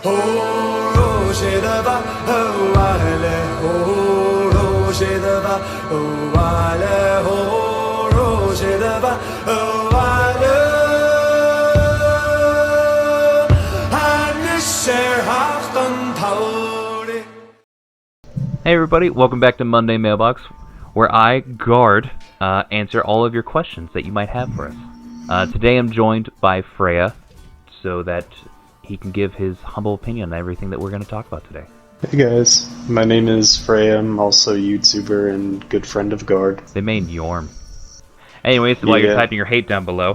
哦，写的吧，哦，哇嘞，哦，写的吧，哦，哇嘞，哦，写的吧，哦，哇嘞，还没写好等头的。Hey everybody, welcome back to Monday Mailbox, where I, Guard, answer all of your questions that you might have for us. Today I'm joined by Freya, so that he can give his humble opinion on everything that we're going to talk about today. Hey guys, my name is Freya. I'm also a YouTuber and good friend of Guard. They made Yorm. Anyways, while you're typing your hate down below.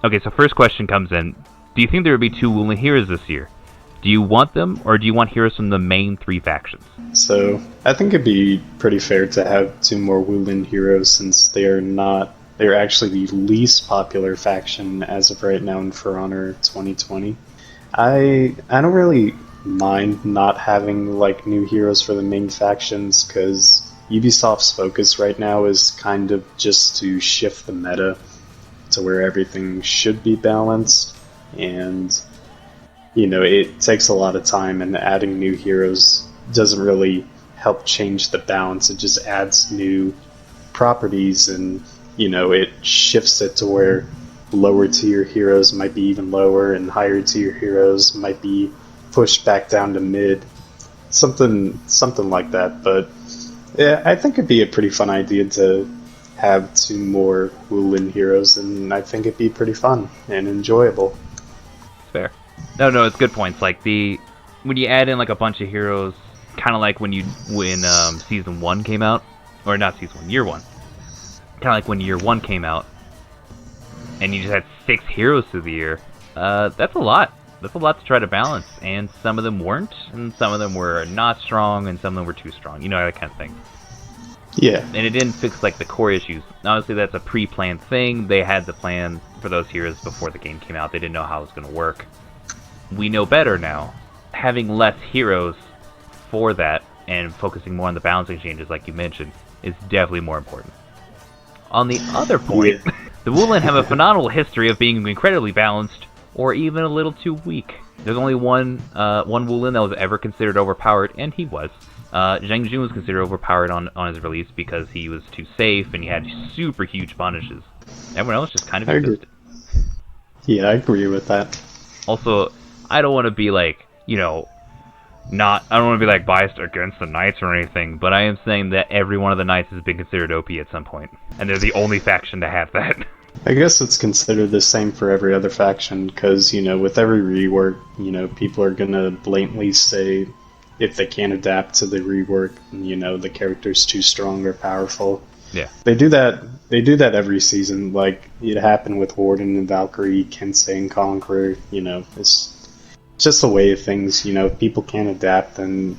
Okay, so first question comes in. Do you think there would be two Woolen heroes this year? Do you want them, or do you want heroes from the main three factions? So, I think it'd be pretty fair to have two more Woolen heroes since they're actually the least popular faction as of right now in For Honor 2020. I don't really mind not having like new heroes for the main factions because Ubisoft's focus right now is kind of just to shift the meta to where everything should be balanced, and you know, it takes a lot of time, and adding new heroes doesn't really help change the balance. It just adds new properties, and you know, it shifts it to where lower tier heroes might be even lower, and higher tier heroes might be pushed back down to mid. Something like that. But yeah, I think it'd be a pretty fun idea to have two more Woolen heroes, and I think it'd be pretty fun and enjoyable. Fair. No, it's good points. Like when you add in like a bunch of heroes, kind of like when season 1 came out, or not season 1, year 1. Kind of like when year 1 came out, and you just had 6 heroes through the year. That's a lot. That's a lot to try to balance, and some of them weren't, and some of them were not strong, and some of them were too strong. You know, that kind of thing. Yeah. And it didn't fix like the core issues. Honestly, that's a pre-planned thing. They had the plan for those heroes before the game came out. They didn't know how it was going to work. We know better now. Having less heroes for that and focusing more on the balancing changes, like you mentioned, is definitely more important. On the other point, the Woolen have a phenomenal history of being incredibly balanced, or even a little too weak. There's only one Woolen that was ever considered overpowered, and he was. Zhang Jun was considered overpowered on his release because he was too safe and he had super huge punishes. Everyone else just kind of existed. Yeah, I agree with that. Also, I don't want to be like, I don't want to be like biased against the Knights or anything, but I am saying that every one of the Knights has been considered OP at some point, and they're the only faction to have that. I guess it's considered the same for every other faction, because, with every rework, people are gonna blatantly say if they can't adapt to the rework, the character's too strong or powerful. Yeah. They do that every season, like it happened with Warden and Valkyrie, Kensei and Conqueror, it's just the way of things, if people can't adapt, then,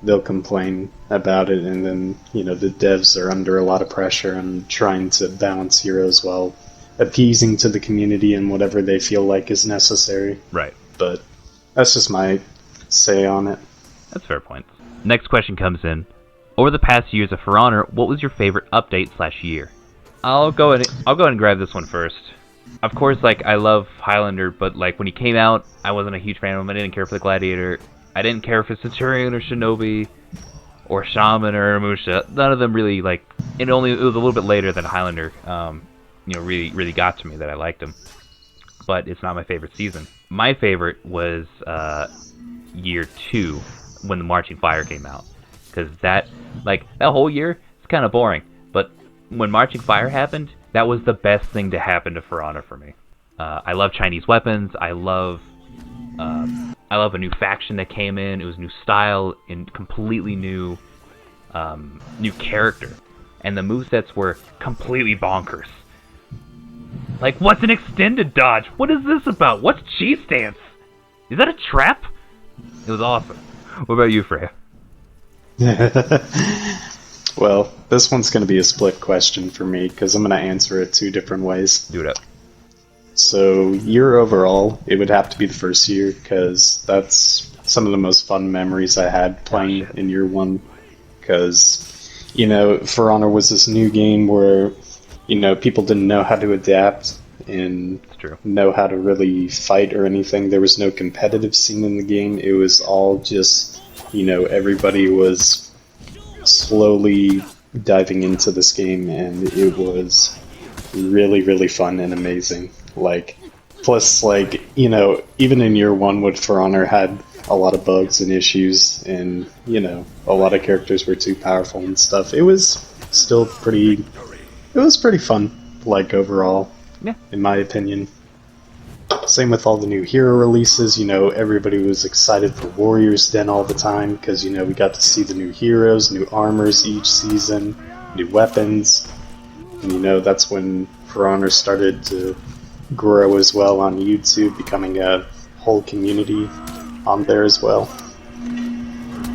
they'll complain about it, and then, the devs are under a lot of pressure and trying to balance heroes while appeasing to the community and whatever they feel like is necessary. Right. But that's just my say on it. That's a fair point. Next question comes in. Over the past years of For Honor, what was your favorite update/year? I'll go ahead and grab this one first. Of course, I love Highlander, but when he came out, I wasn't a huge fan of him. I didn't care for the Gladiator. I didn't care for Centurion or Shinobi or Shaman or Musha. None of them really, it was a little bit later than Highlander, really got to me that I liked him. But it's not my favorite season. My favorite was year 2 when the Marching Fire came out. Because that whole year, it's kind of boring. But when Marching Fire happened, that was the best thing to happen to For Honor for me. I love Chinese weapons. I love a new faction that came in. It was new style and completely new character. And the movesets were completely bonkers. What's an extended dodge? What is this about? What's cheese stance? Is that a trap? It was awesome. What about you, Freya? Well, this one's going to be a split question for me, because I'm going to answer it 2 different ways. Do it up. So, year overall, it would have to be the first year, because that's some of the most fun memories I had playing in year 1. Because, For Honor was this new game where, people didn't know how to adapt, and It's true. know how to really fight or anything. There was no competitive scene in the game. It was all just, everybody was slowly diving into this game, and it was really, really fun and amazing. Plus, even in year one, what For Honor had a lot of bugs and issues, and, a lot of characters were too powerful and stuff. It was still pretty fun, overall, Yeah. in my opinion. Same with all the new hero releases. Everybody was excited for Warriors Den all the time because, we got to see the new heroes, new armors each season, new weapons. And, that's when For Honor started to grow as well on YouTube, becoming a whole community on there as well.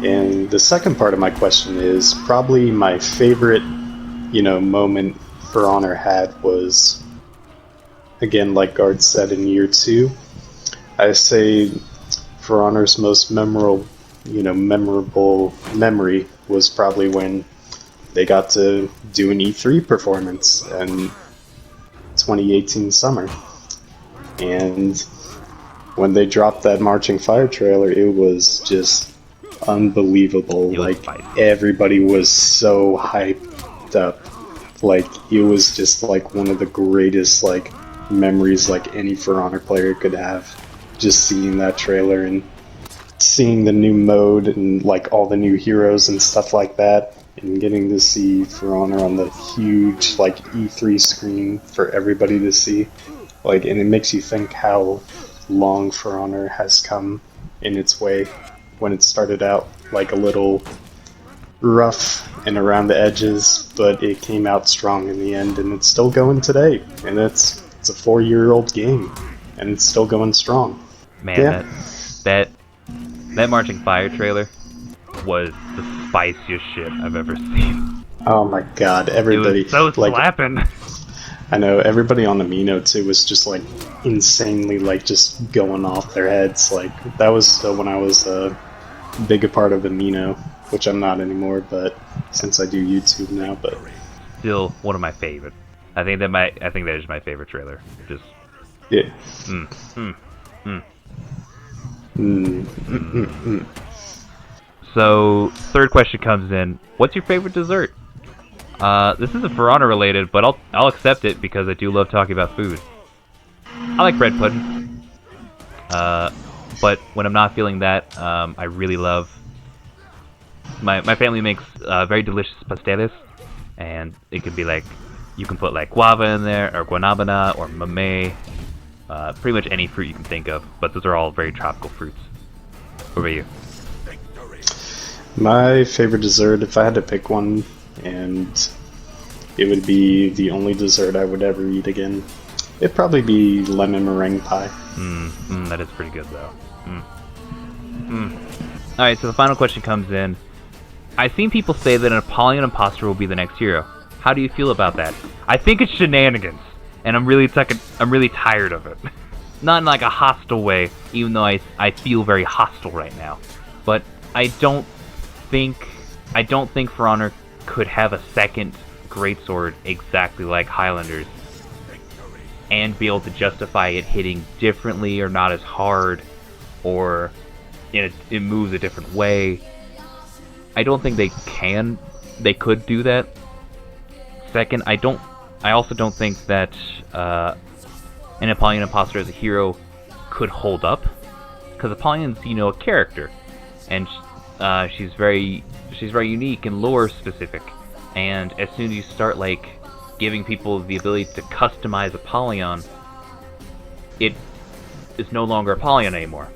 And the second part of my question is probably my favorite, moment For Honor had was, again, like Guard said, in year two. I say For Honor's most memorable memory was probably when they got to do an E3 performance in 2018 summer. And when they dropped that Marching Fire trailer, it was just unbelievable. Everybody was so hyped up. It was just one of the greatest memories any For Honor player could have. Just seeing that trailer and seeing the new mode and all the new heroes and stuff like that, and getting to see For Honor on the huge E3 screen for everybody to see. And it makes you think how long For Honor has come in its way. When it started out a little rough and around the edges, but it came out strong in the end, and it's still going today. And it's a 4-year-old game, and it's still going strong. Man, yeah. that Marching Fire trailer was the spiciest shit I've ever seen. Oh my god, everybody. It was so slapping. I know, everybody on Amino too was just insanely just going off their heads. That was when I was big a part of Amino, which I'm not anymore, but since I do YouTube now, but still one of my favorite. I think that is my favorite trailer. Just yeah. So, third question comes in. What's your favorite dessert? This isn't For Honor related, but I'll accept it because I do love talking about food. I like bread pudding. But when I'm not feeling that, I really love... My family makes very delicious pasteles, and it can be you can put guava in there, or guanabana, or mamey, pretty much any fruit you can think of, but those are all very tropical fruits. What about you? My favorite dessert, if I had to pick one, and it would be the only dessert I would ever eat again, it'd probably be lemon meringue pie. That is pretty good, though. Alright, so the final question comes in. I've seen people say that an Apollyon imposter will be the next hero. How do you feel about that? I think it's shenanigans, and I'm really tired of it. Not in a hostile way, even though I feel very hostile right now. But I don't think For Honor could have a second greatsword exactly like Highlander's and be able to justify it hitting differently or not as hard, or it moves a different way. I don't think they could do that. Second, I also don't think that an Apollyon imposter as a hero could hold up, because Apollion's a character, and she's very unique and lore specific, and as soon as you start giving people the ability to customize Apollyon, it is no longer Apollyon anymore.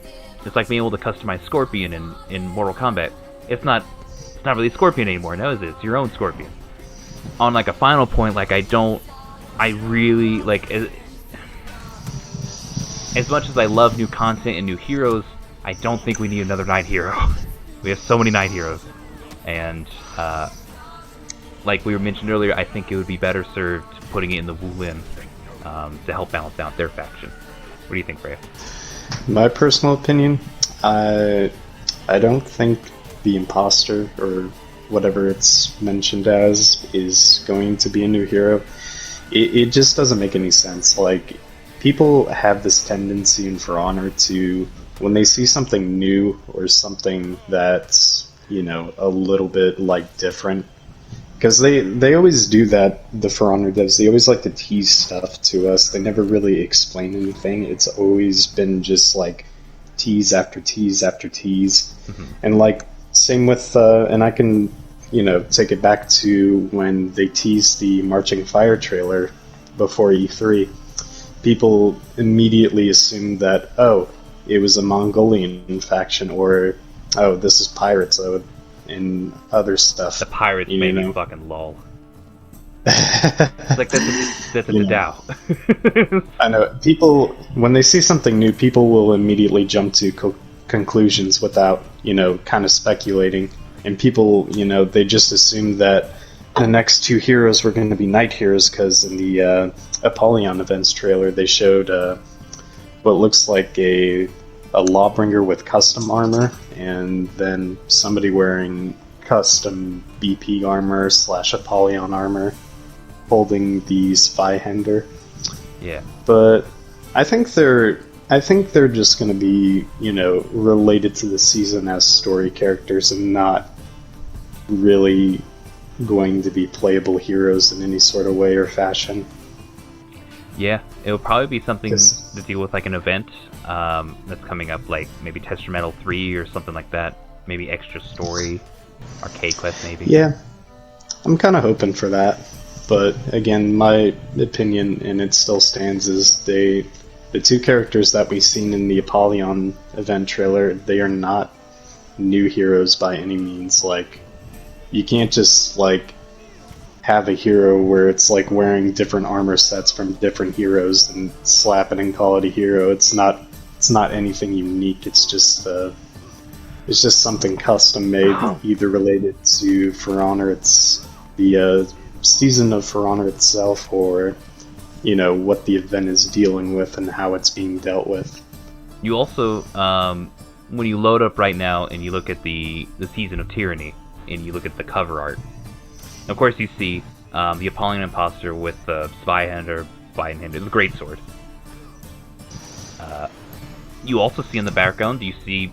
It's like being able to customize Scorpion in Mortal Kombat. It's not really Scorpion anymore, now is it? It's your own Scorpion. On a final point, I really as much as I love new content and new heroes, I don't think we need another Night Hero. We have so many Night Heroes, and like we mentioned earlier, I think it would be better served putting it in the Wu Lin to help balance out their faction. What do you think, Freya? My personal opinion, I don't think the imposter, or whatever it's mentioned as, is going to be a new hero. It just doesn't make any sense. people have this tendency in For Honor to, when they see something new or something that's, a little bit like different, because they always do that, the For Honor devs, they always like to tease stuff to us. They never really explain anything. It's always been just like tease after tease after tease. And like, same with, and I can, take it back to when they teased the Marching Fire trailer before E3. People immediately assumed that, oh, it was a Mongolian faction, or, oh, this is Pirates, and other stuff. The Pirates made me fucking lol. It's like, that's a Dao. I know. People, when they see something new, people will immediately jump to conclusions without, kind of speculating. And people, they just assume that the next two heroes were going to be knight heroes, because in the Apollyon events trailer, they showed what looks like a lawbringer with custom armor, and then somebody wearing custom BP armor / Apollyon armor, holding the Spyhender. Yeah. But I think they're just going to be, related to the season as story characters and not really going to be playable heroes in any sort of way or fashion. Yeah, it'll probably be something to deal with like an event that's coming up, like maybe Testramental 3 or something like that. Maybe extra story, arcade quest maybe. Yeah, I'm kind of hoping for that. But again, my opinion, and it still stands, is the two characters that we've seen in the Apollyon event trailer, they are not new heroes by any means. Like, you can't just like have a hero where it's like wearing different armor sets from different heroes and slap it and call it a hero. It's not anything unique. It's just something custom made, either related to For Honor, it's the season of For Honor itself, or what the event is dealing with and how it's being dealt with. You also, when you load up right now and you look at the Season of Tyranny and you look at the cover art, of course you see the Apollyon Imposter with the Spyhender, the Greatsword. You also see in the background, you see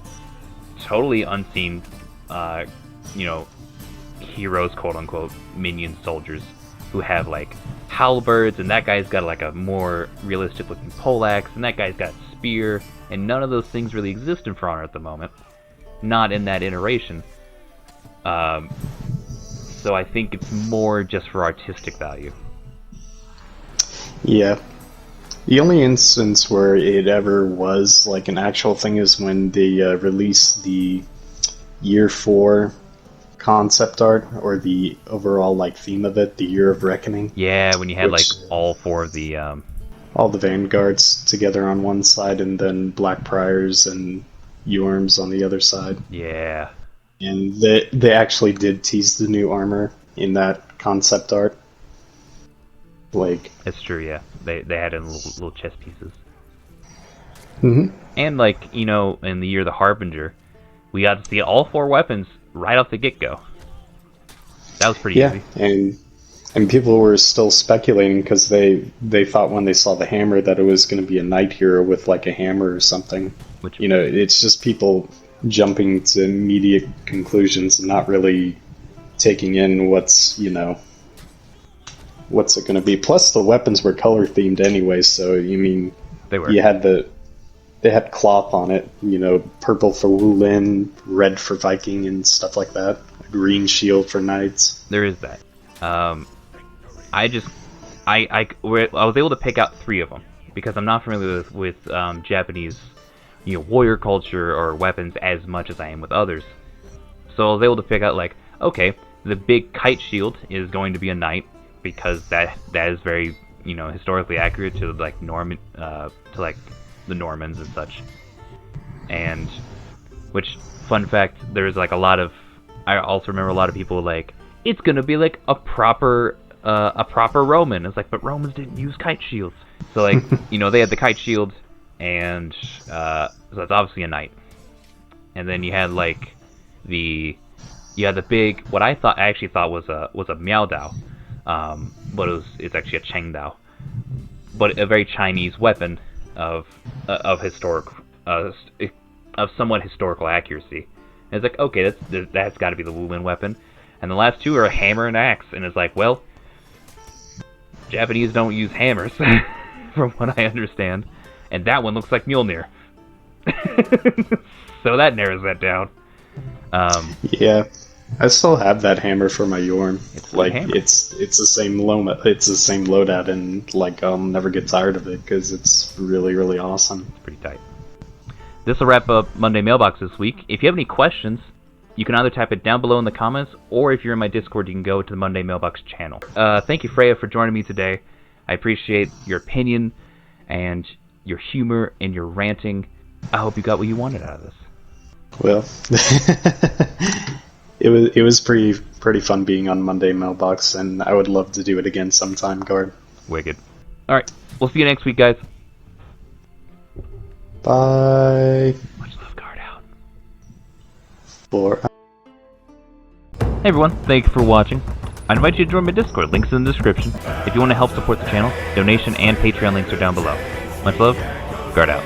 totally unseen, heroes, quote-unquote, minion soldiers, who have, like, halberds, and that guy's got, like, a more realistic-looking poleaxe, and that guy's got a spear, and none of those things really exist in For Honor at the moment. Not in that iteration. So I think it's more just for artistic value. Yeah. The only instance where it ever was, like, an actual thing is when they released the Year 4 concept art, or the overall like theme of it, the Year of Reckoning. Yeah, when you had like all four of the all the vanguards together on one side, and then Black Priors and Yorms on the other side. Yeah. And they actually did tease the new armor in that concept art. Like, it's true, yeah. They had in little chess pieces. Mm-hmm. And like, in the Year of the Harbinger, we got to see all four weapons right off the get-go. That was pretty easy. And people were still speculating because they thought when they saw the hammer that it was going to be a knight hero with like a hammer or something. Which, it's just people jumping to immediate conclusions and not really taking in what's it going to be. Plus the weapons were color themed anyway, so they were. They had cloth on it, purple for Linn, red for Viking, and stuff like that. A green shield for knights. There is that. I was able to pick out 3 of them because I'm not familiar with Japanese, warrior culture or weapons as much as I am with others. So I was able to pick out like, okay, the big kite shield is going to be a knight because that is very historically accurate to like Norman to like the Normans and such. And which, fun fact, there's like I also remember a lot of people like, it's gonna be like a proper Roman. It's like, but Romans didn't use kite shields. So like, they had the kite shield, and so that's obviously a knight. And then you had like the big, what I actually thought was a Miao Dao, but it's actually a Cheng Dao. but a very Chinese weapon of historic of somewhat historical accuracy. And it's like, okay, that's got to be the Wulin weapon. And the last two are a hammer and axe, and it's like, well, Japanese don't use hammers, from what I understand. And that one looks like Mjolnir. So that narrows that down. Yeah, I still have that hammer for my Yorm. Like hammer. it's the same loadout, and like I'll never get tired of it because it's really awesome. It's pretty tight. This will wrap up Monday Mailbox this week. If you have any questions, you can either type it down below in the comments, or if you're in my Discord, you can go to the Monday Mailbox channel. Thank you, Freya, for joining me today. I appreciate your opinion and your humor and your ranting. I hope you got what you wanted out of this. Well, it was pretty fun being on Monday Mailbox, and I would love to do it again sometime, Guard. Wicked. All right, we'll see you next week, guys. Bye. Much love, Guard out. Hey everyone, thank you for watching. I invite you to join my Discord, links in the description. If you want to help support the channel, donation and Patreon links are down below. Much love, Guard out.